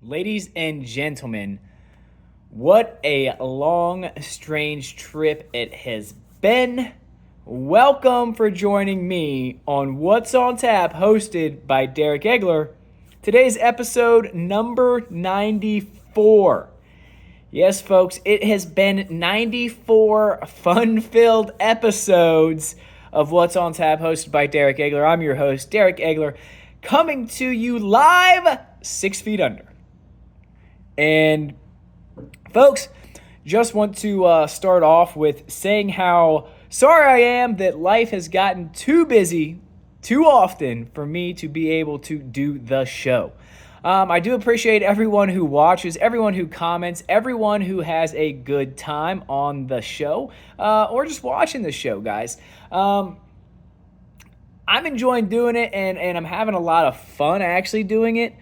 Ladies and gentlemen, what a long, strange trip it has been. Welcome for joining me on What's on Tap, hosted by Derek Agler. Today's episode number 94. Yes, folks, it has been 94 fun-filled episodes of What's on Tap, hosted by Derek Agler. I'm your host, Derek Agler, coming to you live 6 feet under. And folks, just want to start off with saying how sorry I am that life has gotten too busy too often for me to be able to do the show. I do appreciate everyone who watches, everyone who comments, everyone who has a good time on the show or just watching the show, guys. I'm enjoying doing it, and I'm having a lot of fun actually doing it.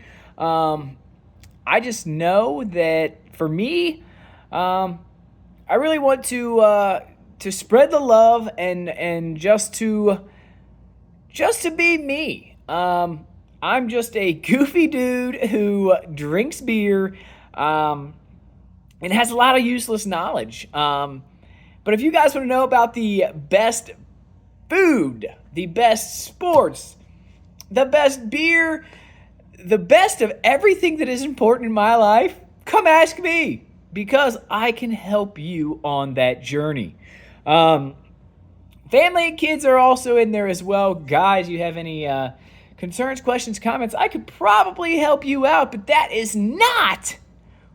I just know that for me, I really want to spread the love and just to be me. I'm just a goofy dude who drinks beer and has a lot of useless knowledge. But if you guys want to know about the best food, the best sports, the best beer, the best of everything that is important in my life, come ask me, because I can help you on that journey. Family and kids are also in there as well. Guys, you have any concerns, questions, comments, I could probably help you out, but that is not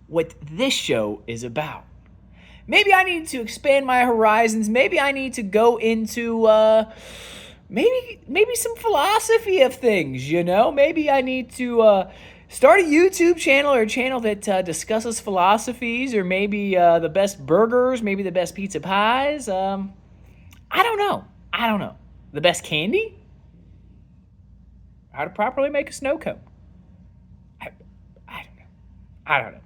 what this show is about. Maybe I need to expand my horizons. Maybe I need to go into maybe some philosophy of things, you know? Maybe I need to start a YouTube channel or a channel that discusses philosophies, or maybe the best burgers, maybe the best pizza pies. I don't know. The best candy? How to properly make a snow cone? I don't know.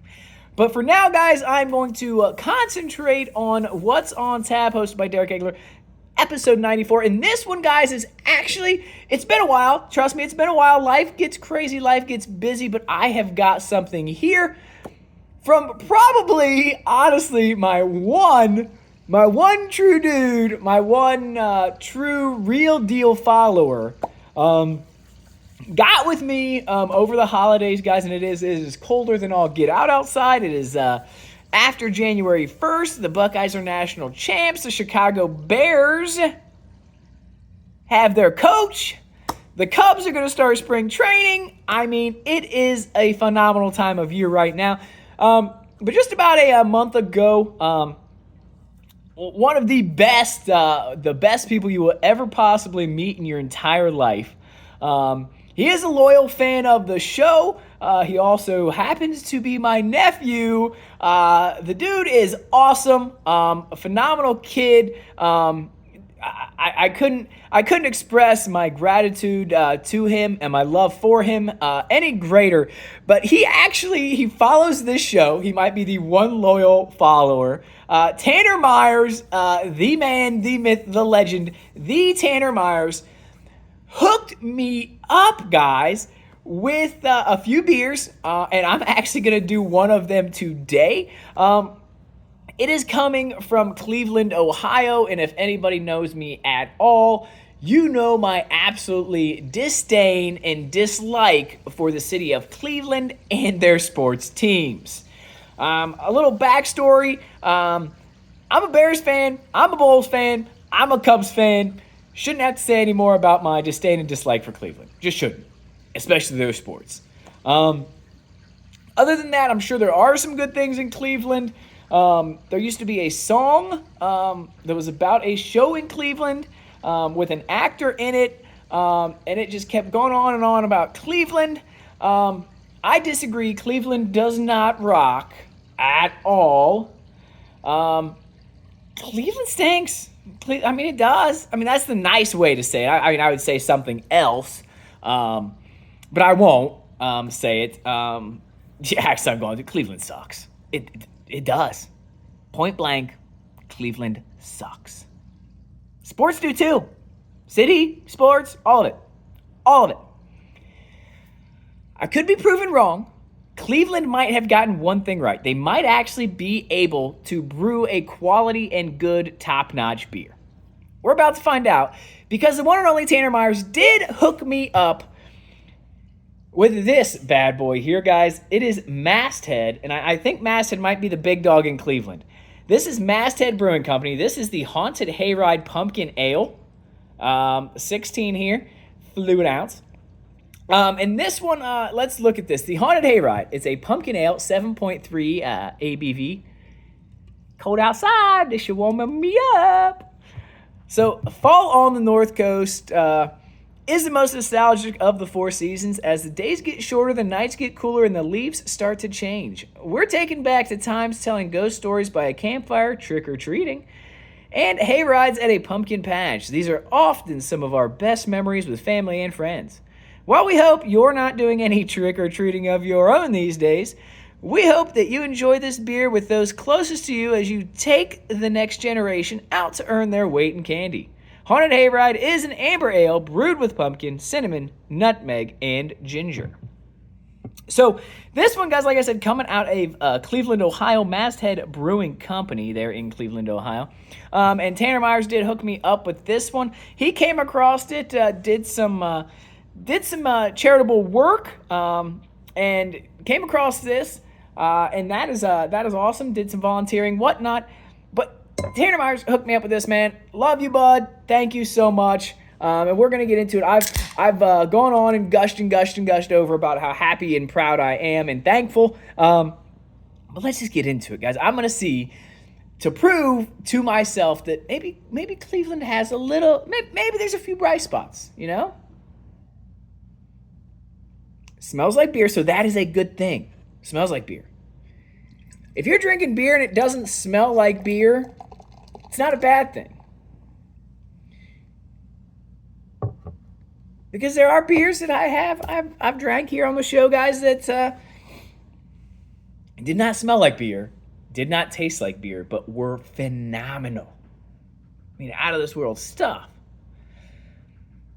But for now, guys, I'm going to concentrate on What's on Tap, hosted by Derek Agler. Episode 94, and this one, guys, is actually, it's been a while. Trust me, it's been a while. Life gets crazy, life gets busy, but I have got something here from probably, honestly, my one true dude, my one true real deal follower. Got with me over the holidays, guys, and it is colder than all get out outside. It is after January 1st, the Buckeyes are national champs. The Chicago Bears have their coach. The Cubs are going to start spring training. I mean, it is a phenomenal time of year right now. But just about a month ago, one of the best people you will ever possibly meet in your entire life. He is a loyal fan of the show. He also happens to be my nephew. The dude is awesome. A phenomenal kid. I couldn't express my gratitude to him and my love for him any greater. But he follows this show. He might be the one loyal follower. Tanner Myers, the man, the myth, the legend, the Tanner Myers, hooked me up, guys, with a few beers, and I'm actually going to do one of them today. It is coming from Cleveland, Ohio, and if anybody knows me at all, you know my absolutely disdain and dislike for the city of Cleveland and their sports teams. A little backstory, I'm a Bears fan, I'm a Bulls fan, I'm a Cubs fan. Shouldn't have to say any more about my disdain and dislike for Cleveland. Just shouldn't, especially their sports. Other than that, I'm sure there are some good things in Cleveland. There used to be a song that was about a show in Cleveland with an actor in it, and it just kept going on and on about Cleveland. I disagree. Cleveland does not rock at all. Cleveland stinks. I mean, it does. I mean, that's the nice way to say it. I would say something else, but I won't say it. Actually, I'm going to. Cleveland sucks. It does. Point blank, Cleveland sucks. Sports do too. City, sports, all of it. I could be proven wrong. Cleveland might have gotten one thing right. They might actually be able to brew a quality and good top-notch beer. We're about to find out because the one and only Tanner Myers did hook me up with this bad boy here, guys. It is Masthead, and I think Masthead might be the big dog in Cleveland. This is Masthead Brewing Company. This is the Haunted Hayride Pumpkin Ale. 16 here, fluid ounce. And this one, let's look at this. The Haunted Hayride. It's a pumpkin ale, 7.3 ABV. Cold outside. This should warm me up. So, fall on the North Coast is the most nostalgic of the four seasons. As the days get shorter, the nights get cooler, and the leaves start to change. We're taken back to times telling ghost stories by a campfire, trick-or-treating, and hayrides at a pumpkin patch. These are often some of our best memories with family and friends. While we hope you're not doing any trick-or-treating of your own these days, we hope that you enjoy this beer with those closest to you as you take the next generation out to earn their weight in candy. Haunted Hayride is an amber ale brewed with pumpkin, cinnamon, nutmeg, and ginger. So this one, guys, like I said, coming out of Cleveland, Ohio, Masthead Brewing Company there in Cleveland, Ohio. And Tanner Myers did hook me up with this one. He came across it, did some charitable work, and came across this, and that is awesome. Did some volunteering, whatnot. But Tanner Myers hooked me up with this, man. Love you, bud. Thank you so much. And we're gonna get into it. I've gone on and gushed over about how happy and proud I am and thankful. But let's just get into it, guys. I'm gonna see to prove to myself that maybe Cleveland has a little. Maybe there's a few bright spots. You know. Smells like beer, so that is a good thing. Smells like beer. If you're drinking beer and it doesn't smell like beer, it's not a bad thing. Because there are beers that I've drank here on the show, guys, that did not smell like beer, did not taste like beer, but were phenomenal. I mean, out of this world stuff.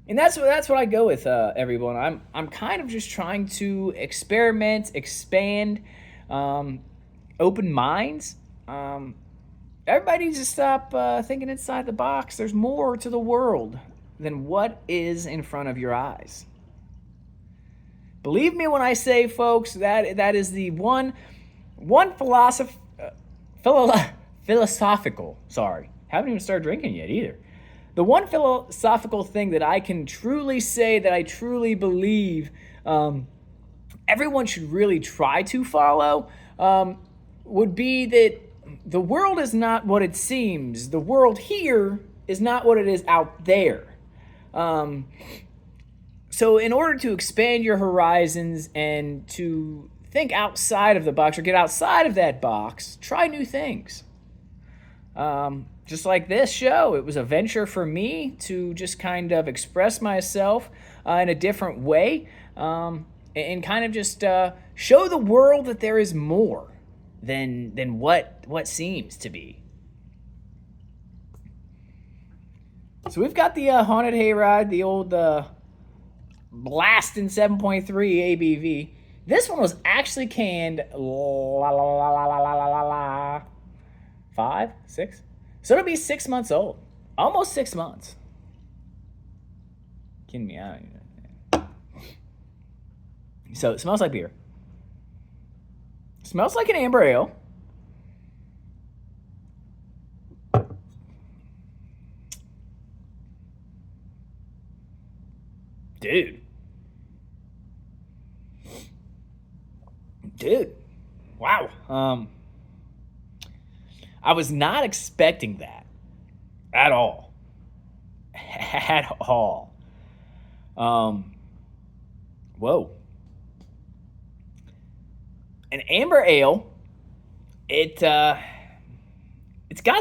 And that's what I go with, everyone. I'm kind of just trying to experiment, expand, open minds. Everybody needs to stop thinking inside the box. There's more to the world than what is in front of your eyes. Believe me when I say, folks, that is the one philosophical. Sorry, haven't even started drinking yet either. The one philosophical thing that I can truly say that I truly believe everyone should really try to follow would be that the world is not what it seems. The world here is not what it is out there. So in order to expand your horizons and to think outside of the box or get outside of that box, try new things. Just like this show, it was a venture for me to just kind of express myself in a different way and kind of just show the world that there is more than what seems to be. So we've got the Haunted Hayride, the old blasting 7.3 ABV. This one was actually canned 5, 6. So it'll be 6 months old. Almost 6 months. Kidding me out. So it smells like beer. Smells like an amber ale. Dude. Wow. I was not expecting that at all. At all. Whoa. An amber ale, it's got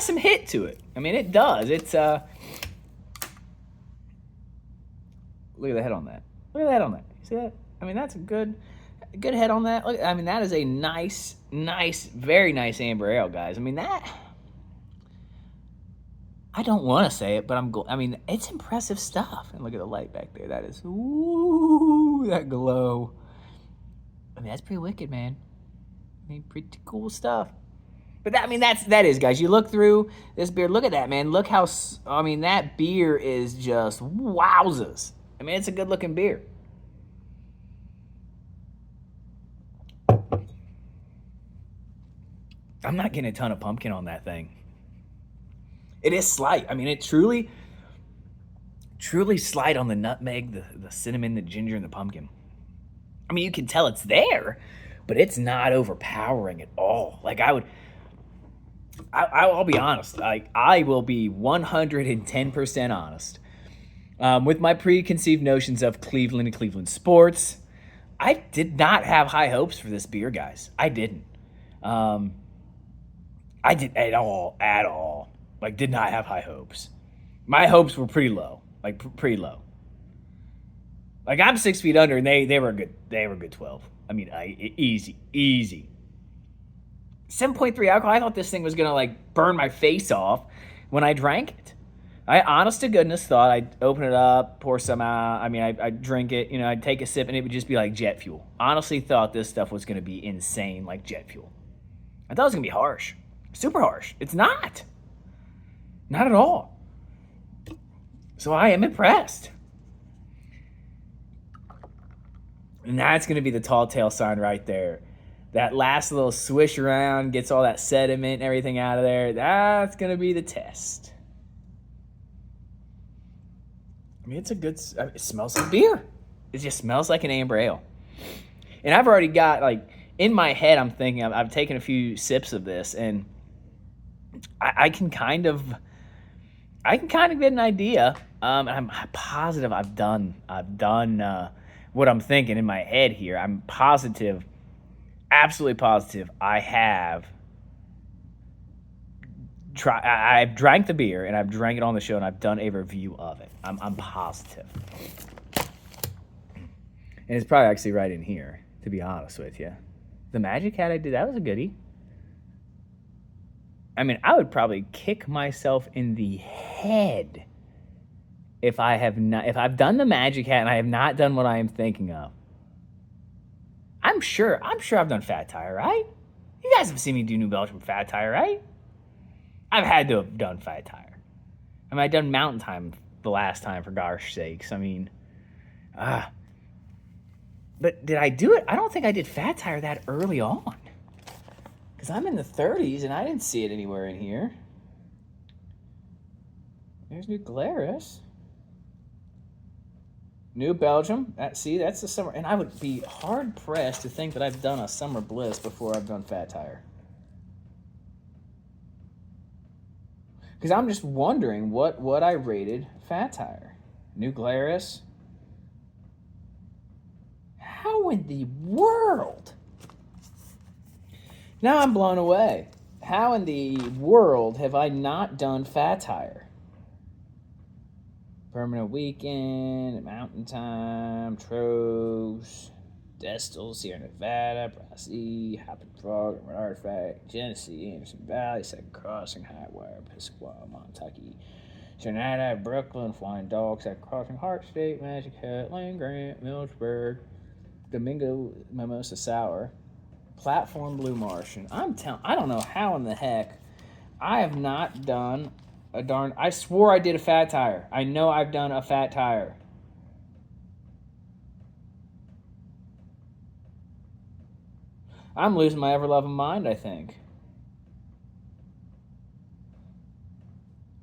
some hit to it. I mean, it does. It's look at the head on that. Look at that on that. You see that? I mean, that's a good head on that. Look, I mean, that is a nice, very nice amber ale, guys. I mean, that, I don't want to say it, but I mean, it's impressive stuff. And look at the light back there. That is, ooh, that glow. I mean, that's pretty wicked, man. I mean, pretty cool stuff. But that is, guys. You look through this beer. Look at that, man. Look how, that beer is just wowzers. I mean, it's a good looking beer. I'm not getting a ton of pumpkin on that thing. It is slight. I mean, it truly slight on the nutmeg, the cinnamon, the ginger, and the pumpkin. I mean, you can tell it's there, but it's not overpowering at all. Like I'll be honest. Like I will be 110% honest. With my preconceived notions of Cleveland and Cleveland sports, I did not have high hopes for this beer, guys. I didn't. I didn't at all. Like, did not have high hopes. My hopes were pretty low. Like, pretty low. Like, I'm 6 feet under, and they were good. They were good 12. I mean, easy. 7.3 alcohol. I thought this thing was gonna like burn my face off when I drank it. I, honest to goodness, thought I'd open it up, pour some out. I mean, I'd drink it. I'd take a sip, and it would just be like jet fuel. Honestly, thought this stuff was gonna be insane, like jet fuel. I thought it was gonna be harsh, super harsh. It's not. Not at all. So I am impressed. And that's going to be the tall tale sign right there. That last little swish around gets all that sediment and everything out of there. That's going to be the test. I mean, it smells like beer. It just smells like an amber ale. And I've already got, like, in my head, I'm thinking, I've taken a few sips of this, and I can kind of get an idea. I'm positive I've done what I'm thinking in my head here. I'm positive, absolutely positive, I've drank the beer, and I've drank it on the show, and I've done a review of it. I'm positive. And it's probably actually right in here, to be honest with you. The Magic Hat I did, that was a goodie. I mean, I would probably kick myself in the head if I've done the Magic Hat and I have not done what I am thinking of. I'm sure I've done Fat Tire, right? You guys have seen me do New Belgium Fat Tire, right? I've had to have done Fat Tire. I mean, I done Mountain Time the last time, for gosh sakes. I mean, but did I do it? I don't think I did Fat Tire that early on. Because I'm in the 30s, and I didn't see it anywhere in here. There's New Glarus. New Belgium. That's the summer. And I would be hard-pressed to think that I've done a Summer Bliss before I've done Fat Tire. Because I'm just wondering what I rated Fat Tire. New Glarus. How in the world? Now I'm blown away. How in the world have I not done Fat Tire? Permanent Weekend, Mountain Time, Troves, Destil, Sierra Nevada, Brassy, Hoppin' Frog, Artifact, Genesee, Anderson Valley, Second Crossing, Highwire, Piscataway, Montucky, Sonata, Brooklyn, Flying Dog, Second Crossing, Hart State, Magic Hat, Land Grant, Milchburg, Domingo Mimosa Sour, Platform Blue Martian. I don't know how in the heck I have not done I swore I did a Fat Tire. I know I've done a Fat Tire. I'm losing my ever-loving mind, I think.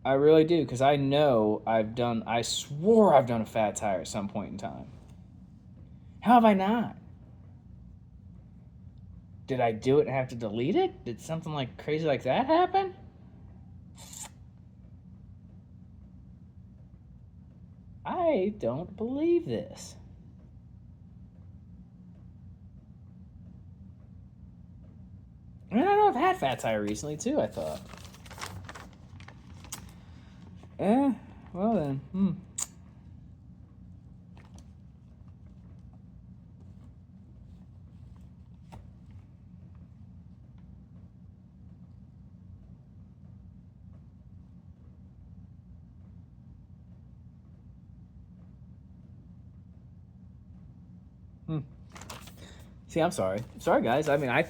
I really do, because I know I swore I've done a Fat Tire at some point in time. How have I not? Did I do it and have to delete it? Did something like crazy like that happen? I don't believe this. I mean, I know I've had Fat Tire recently too, I thought. Well then, See, I'm sorry. Sorry, guys. I mean, I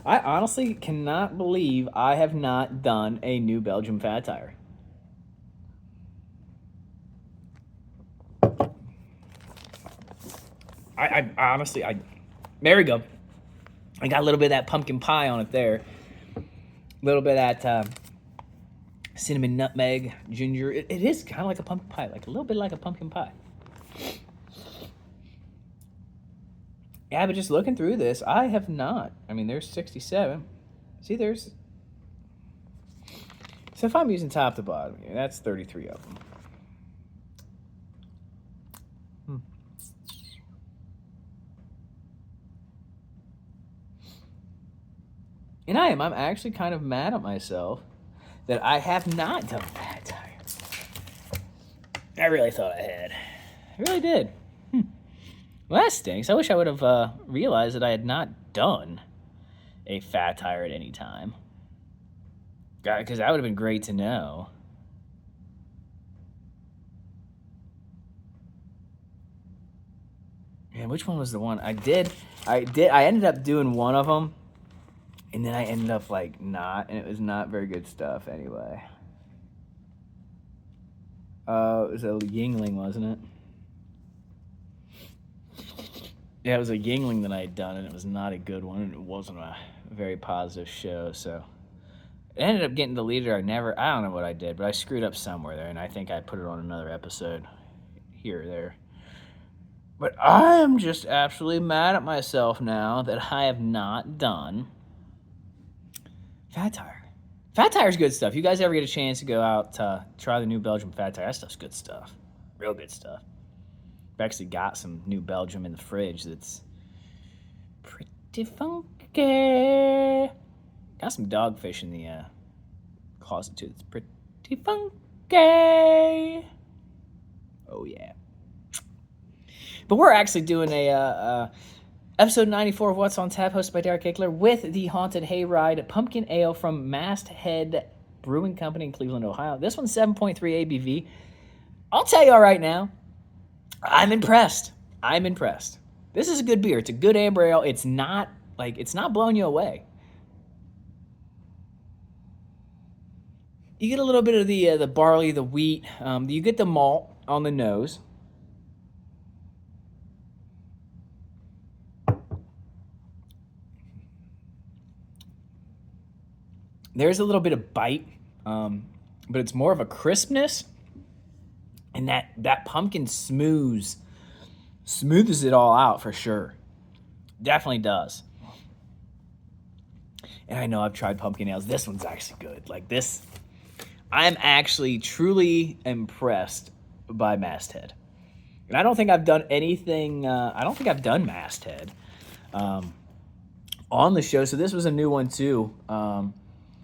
honestly cannot believe I have not done a New Belgium Fat Tire. I honestly, there we go. I got a little bit of that pumpkin pie on it there. A little bit of that cinnamon, nutmeg, ginger. It is kind of like a pumpkin pie, like a little bit like a pumpkin pie. Yeah, but just looking through this, I have not. I mean, there's 67. See, there's... So if I'm using top to bottom here, that's 33 of them. And I'm actually kind of mad at myself that I have not done Fat Tire. I really thought I had. I really did. Well, that stinks. I wish I would have realized that I had not done a Fat Tire at any time. Because that would have been great to know. And which one was the one? I ended up doing one of them. And then I ended up, like, not. And it was not very good stuff anyway. It was a Yingling, wasn't it? Yeah, it was a Yingling that I had done, and it was not a good one, and it wasn't a very positive show, so... It ended up getting deleted, I don't know what I did, but I screwed up somewhere there, and I think I put it on another episode here or there. But I am just absolutely mad at myself now that I have not done Fat Tire. Fat Tire's good stuff. You guys ever get a chance to go out to try the New Belgium Fat Tire, that stuff's good stuff. Real good stuff. I've actually got some New Belgium in the fridge that's pretty funky. Got some dogfish in the closet too that's pretty funky. Oh yeah. But we're actually doing a episode 94 of What's on Tap, hosted by Derek Agler, with the Haunted Hayride Pumpkin Ale from Masthead Brewing Company in Cleveland, Ohio. This one's 7.3 ABV. I'll tell you all right now, I'm impressed. This is a good beer. It's a good amber ale. It's not blowing you away. You get a little bit of the barley, the wheat. You get the malt on the nose. There's a little bit of bite, but it's more of a crispness. And that pumpkin smooths it all out for sure. Definitely does. And I know I've tried pumpkin ales. This one's actually good. Like this, I'm actually truly impressed by Masthead. And I don't think I've done anything, I don't think I've done Masthead on the show. So this was a new one too.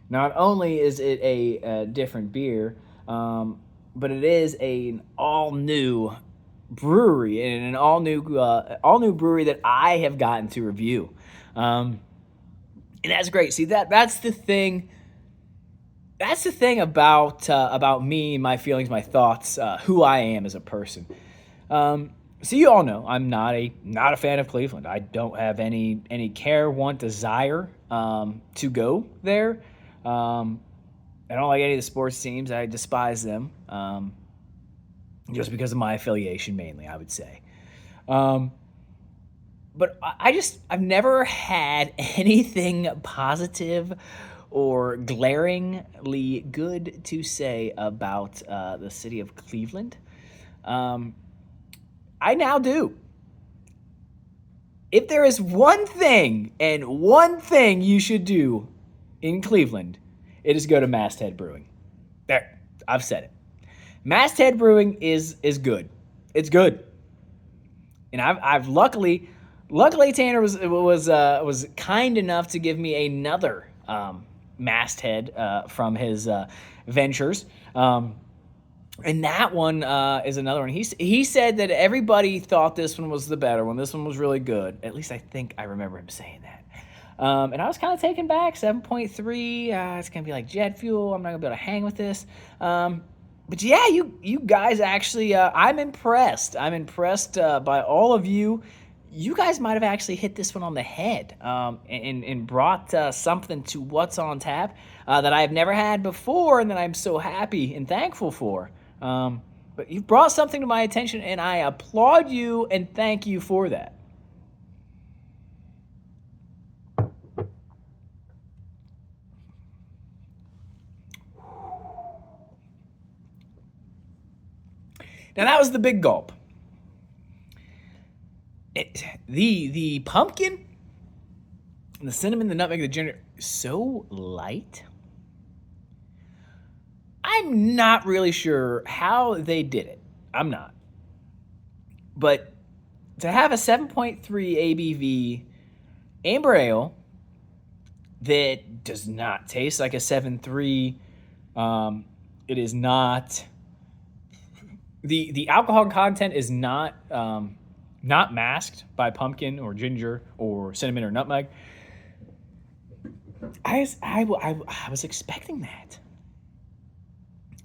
Not only is it a different beer, but it is an all-new brewery and an all-new brewery that I have gotten to review. And that's great. See, that's the thing. That's the thing about me, my feelings, my thoughts, who I am as a person. So you all know I'm not a fan of Cleveland. I don't have any care, want, desire to go there. I don't like any of the sports teams. I despise them, just because of my affiliation mainly, I would say. But I've never had anything positive or glaringly good to say about the city of Cleveland. I now do. If there is one thing you should do in Cleveland, it is go to Masthead Brewing. There, I've said it. Masthead Brewing is good. It's good. And I've luckily Tanner was kind enough to give me another Masthead from his ventures. And that one is another one. He said that everybody thought this one was the better one. This one was really good. At least I think I remember him saying that. And I was kind of taken back. 7.3. It's going to be like jet fuel. I'm not going to be able to hang with this. But yeah, you guys actually, I'm impressed. I'm impressed by all of you. you guys might have actually hit this one on the head, and brought something to what's on tap that I've never had before, and that I'm so happy and thankful for. But you've brought something to my attention, and I applaud you and thank you for that. Now that was the big gulp. The pumpkin, the cinnamon, the nutmeg, the ginger, so light. I'm not really sure how they did it. I'm not. But to have a 7.3 ABV amber ale that does not taste like a 7.3, it is not. The alcohol content is not masked by pumpkin or ginger or cinnamon or nutmeg. I was expecting that.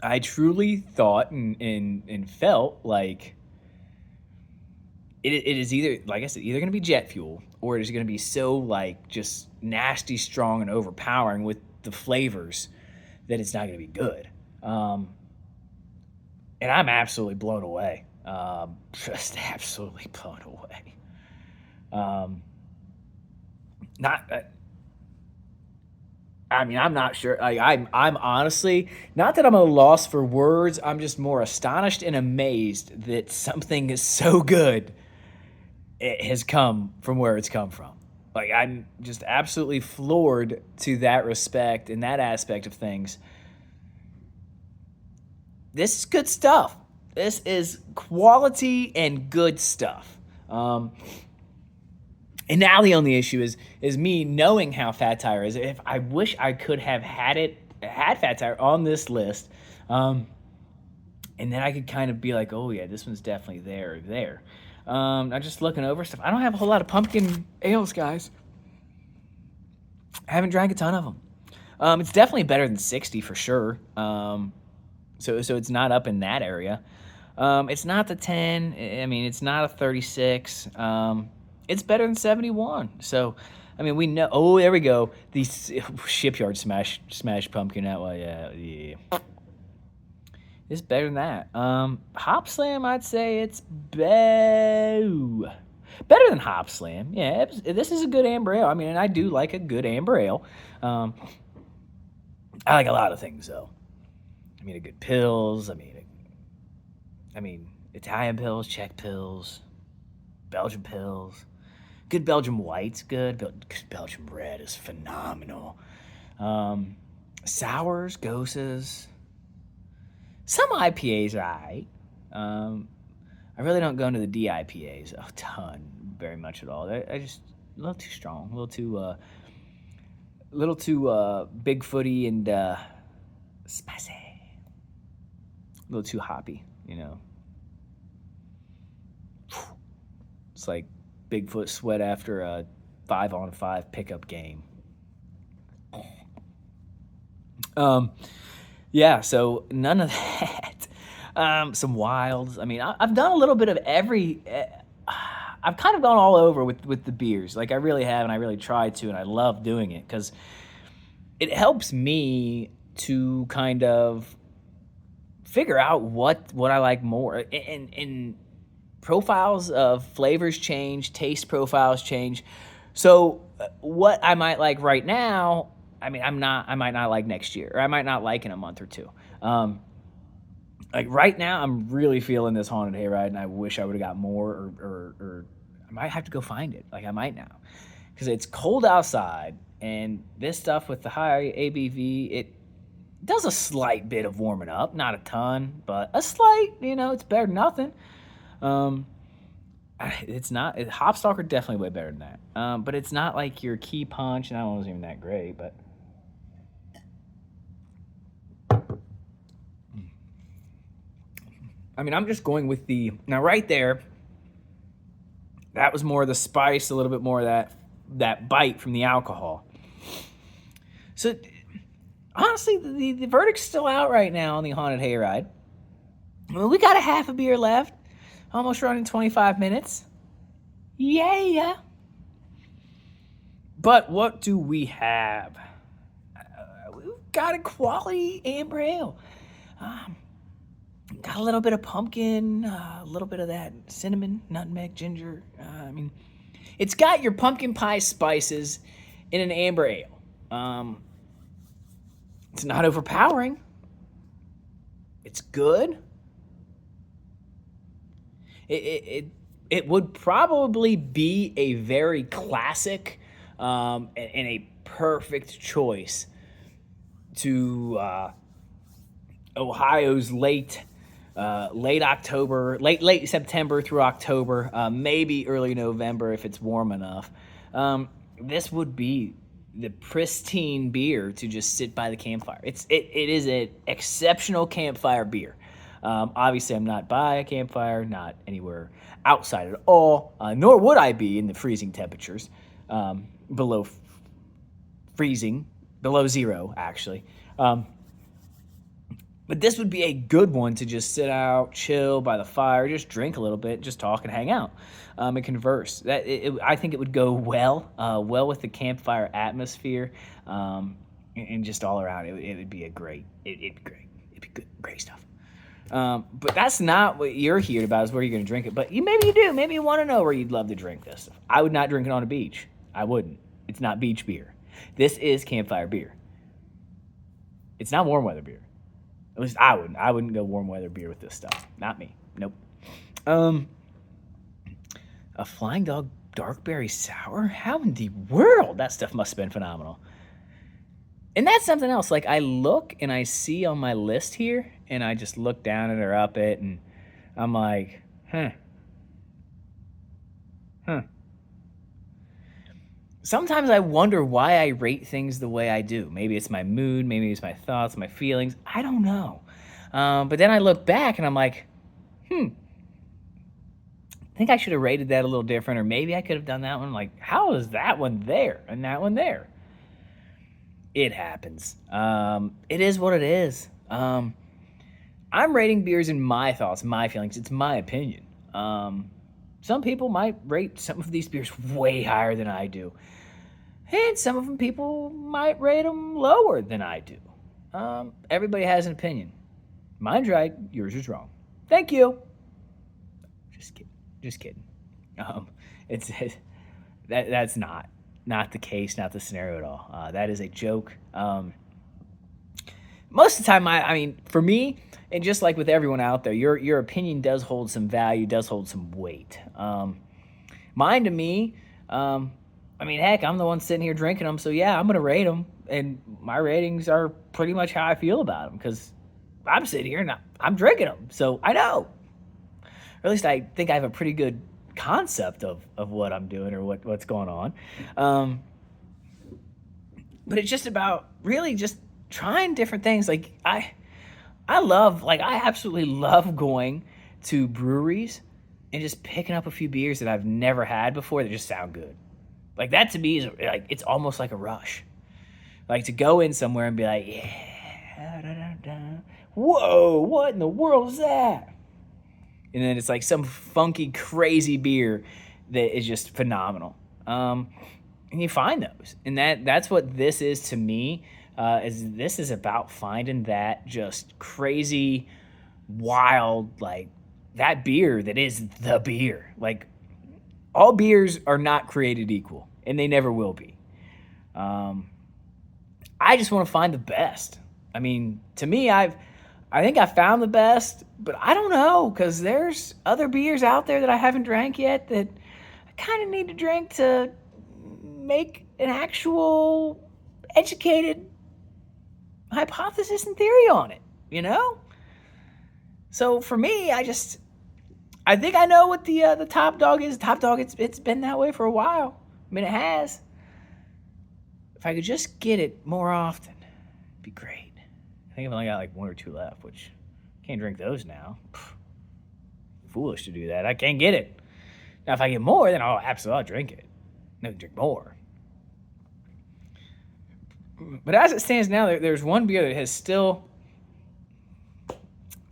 I truly thought and felt like it is either, like I said, either going to be jet fuel, or it is going to be so like just nasty, strong, and overpowering with the flavors that it's not going to be good. And I'm absolutely blown away. Just absolutely blown away. I'm not sure. I'm honestly, not that I'm at a loss for words. I'm just more astonished and amazed that something is so good, it has come from where it's come from. Like, I'm just absolutely floored to that respect and that aspect of things. This is good stuff. This is quality and good stuff. And now the only issue is me knowing how Fat Tire is. If I wish I could have had Fat Tire on this list, and then I could kind of be like, oh yeah, this one's definitely there. I'm just looking over stuff. I don't have a whole lot of pumpkin ales, guys. I haven't drank a ton of them. It's definitely better than 60 for sure. So it's not up in that area. It's not the 10. I mean, it's not a 36. It's better than 71. So, I mean, we know. Oh, there we go. The Shipyard smash pumpkin that way. Yeah. It's better than that. Hop Slam, I'd say it's better than Hop Slam. Yeah, this is a good amber ale. I mean, and I do like a good amber ale. I like a lot of things though. I mean, a good pills. I mean, Italian pills, Czech pills, Belgian pills. Good Belgian white's good. Good Belgian red is phenomenal. Sours, Goses. Some IPAs are alright. I really don't go into the DIPAs a ton, very much at all. I just a little too strong, a little too big-footy and spicy. A little too hoppy, you know. It's like Bigfoot sweat after a 5-on-5 pickup game. Yeah, so none of that. Some wilds. I mean, I've done a little bit of every. I've kind of gone all over with the beers. Like I really have, and I really try to, and I love doing it because it helps me to kind of figure out what I like more. And profiles of flavors change, taste profiles change. So what I might like right now, I mean, I might not like next year, or I might not like in a month or two. Like right now, I'm really feeling this Haunted Hayride, and I wish I would have got more, or I might have to go find it. Like I might now, because it's cold outside, and this stuff with the high ABV, it does a slight bit of warming up, not a ton, but a slight. You know, it's better than nothing. It's not. Hopstalker definitely way better than that. But it's not like your Key Punch, and that one wasn't even that great, but. I mean, I'm just going with now right there, that was more of the spice, a little bit more of that bite from the alcohol. So, honestly, the verdict's still out right now on the Haunted Hayride. I mean, we got a half a beer left, almost running 25 minutes. Yeah. But what do we have? We've got a quality amber ale. Um, got a little bit of pumpkin, a little bit of that cinnamon, nutmeg, ginger. It's got your pumpkin pie spices in an amber ale. It's not overpowering. It's good. It would probably be a very classic and a perfect choice to Ohio's late October, late September through October, maybe early November if it's warm enough. This would be the pristine beer to just sit by the campfire. It is an exceptional campfire beer. Obviously, I'm not by a campfire, not anywhere outside at all, nor would I be in the freezing temperatures, below freezing, below zero, actually. But this would be a good one to just sit out, chill by the fire, just drink a little bit, just talk and hang out, and converse. I think it would go well with the campfire atmosphere, and just all around. It would be it'd be great. It'd be good, great stuff. But that's not what you're here about, is where you're going to drink it. But maybe you do. Maybe you want to know where you'd love to drink this. I would not drink it on a beach. I wouldn't. It's not beach beer. This is campfire beer. It's not warm weather beer. At least I wouldn't. I wouldn't go warm weather beer with this stuff. Not me. Nope. A Flying Dog Darkberry Sour? How in the world? That stuff must have been phenomenal. And that's something else. Like, I look and I see on my list here, and I just look down at or up it, and I'm like, Sometimes I wonder why I rate things the way I do. Maybe it's my mood, maybe it's my thoughts, my feelings. I don't know. But then I look back and I'm like, I think I should have rated that a little different, or maybe I could have done that one. Like, how is that one there and that one there? It happens. It is what it is. I'm rating beers in my thoughts, my feelings. It's my opinion. Some people might rate some of these beers way higher than I do. And some of them people might rate them lower than I do. Everybody has an opinion. Mine's right, yours is wrong. Thank you. Just kidding. That's not the case, not the scenario at all. That is a joke. Most of the time, I mean, for me, and just like with everyone out there, your opinion does hold some value, does hold some weight. Mine, to me, heck, I'm the one sitting here drinking them, so yeah, I'm going to rate them, and my ratings are pretty much how I feel about them, because I'm sitting here and I'm drinking them, so I know. Or at least I think I have a pretty good concept of what I'm doing or what's going on. But it's just about really just trying different things. Like, I absolutely love going to breweries and just picking up a few beers that I've never had before that just sound good. Like, that to me is like, it's almost like a rush. Like, to go in somewhere and be like, yeah, whoa, what in the world is that? And then it's like some funky, crazy beer that is just phenomenal. And you find those. And that's what this is to me. This is about finding that just crazy, wild, like, that beer that is the beer. Like, all beers are not created equal, and they never will be. I just want to find the best. I mean, to me, I think I found the best, but I don't know, because there's other beers out there that I haven't drank yet that I kind of need to drink to make an actual educated hypothesis and theory on it, you know? So for me, I think I know what the Top Dog is. Top Dog, it's been that way for a while. I mean, it has. If I could just get it more often, it'd be great. I think I've only got like one or two left, which I can't drink those now. Foolish to do that. I can't get it. Now, if I get more, then I'll drink it. No, drink more. But as it stands now, there's one beer that has still,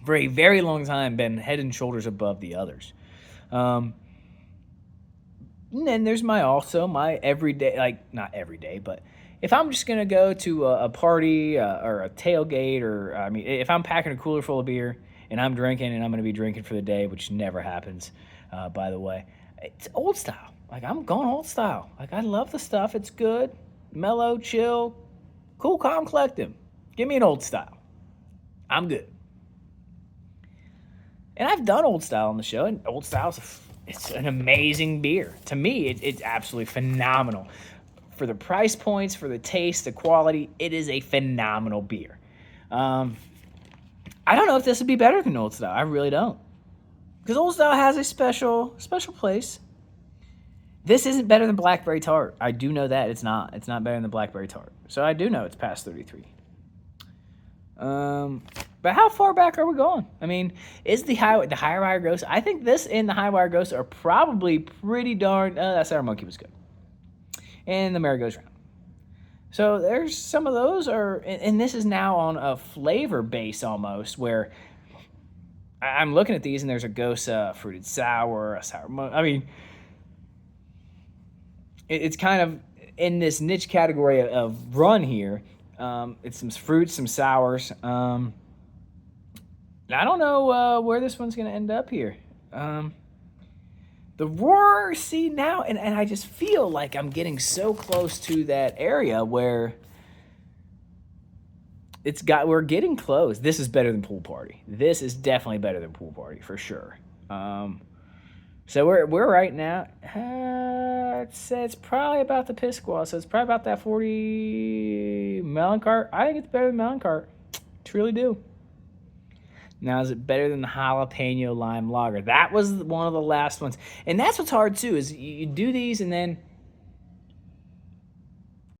for a very long time, been head and shoulders above the others. And then there's my everyday, like not every day, but if I'm just gonna go to a party or a tailgate, or I mean, if I'm packing a cooler full of beer and I'm drinking and I'm gonna be drinking for the day, which never happens, by the way, it's old style. Like I'm going old style. Like I love the stuff. It's good, mellow, chill, cool, calm, collective. Give me an old style. I'm good. And I've done old style on the show, and old style it's an amazing beer. To me, it's absolutely phenomenal. For the price points, for the taste, the quality, it is a phenomenal beer. I don't know if this would be better than Old Style. I really don't. Because Old Style has a special place. This isn't better than Blackberry Tart. I do know that it's not. It's not better than the Blackberry Tart. So I do know it's past 33. But how far back are we going? I mean, is the Hayride Ghost? I think this and the Hayride Ghost are probably pretty darn. That Sour Monkey was good. And the Merry Goes Round. So there's some of those and this is now on a flavor base almost, where I'm looking at these and there's a Ghost fruited sour, a sour. I mean, it's kind of in this niche category of run here. It's some fruits, some sours. I don't know where this one's going to end up here. The Roar, see now, and I just feel like I'm getting so close to that area where we're getting close. This is better than Pool Party. This is definitely better than Pool Party for sure. So we're right now. I'd say it's probably about the Piss Squad. So it's probably about that 40 Melon Cart. I think it's better than Melon Cart. Truly do. Now, is it better than the Jalapeno Lime Lager? That was one of the last ones. And that's what's hard, too, is you do these and then